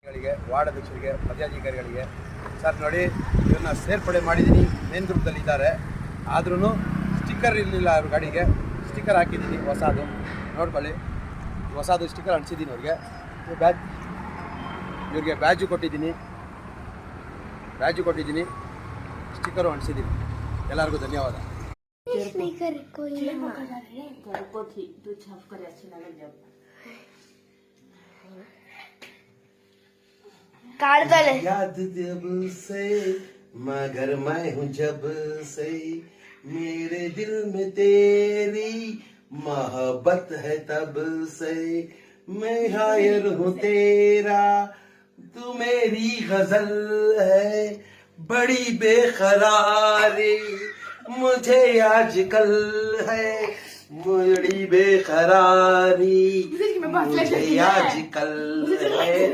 ward ಅಧ್ಯಕ್ಷರಿಗೆ ಪದಾಧಿಕಾರಿಗಳಿಗೆ sir ನೋಡಿ ಇವನ್ನ ಸೇರ್ಪಡೆ ಮಾಡಿದ್ದೀನಿ ಮೇನ್ ಗ್ರೂಪ್ದಲ್ಲಿ ಇದ್ದಾರೆ ಆದ್ರೂ ಸ್ಟಿಕ್ಕರ್ ಇರಲಿಲ್ಲ ಅವ್ರ ಗಾಡಿಗೆ ಸ್ಟಿಕ್ಕರ್ ಹಾಕಿದ್ದೀನಿ ಹೊಸದು ನೋಡ್ಕೊಳ್ಳಿ ಹೊಸದು ಸ್ಟಿಕ್ಕರ್ ಅಂಟಿಸಿದ್ದೀನಿ ಅವ್ರಿಗೆ ಇವ್ರಿಗೆ ಬ್ಯಾಜು ಕೊಟ್ಟಿದ್ದೀನಿ ಸ್ಟಿಕ್ಕರು ಅಂಟಿಸಿದ್ದೀನಿ ಎಲ್ಲರಿಗೂ ಧನ್ಯವಾದ याद जब से मगर मैं हूँ जब से मेरे दिल में तेरी मोहब्बत है तब से मैं हायर हूँ तेरा तू मेरी गजल है बड़ी बेकरारी मुझे आजकल है बड़ी बेकरारी मुझे आजकल है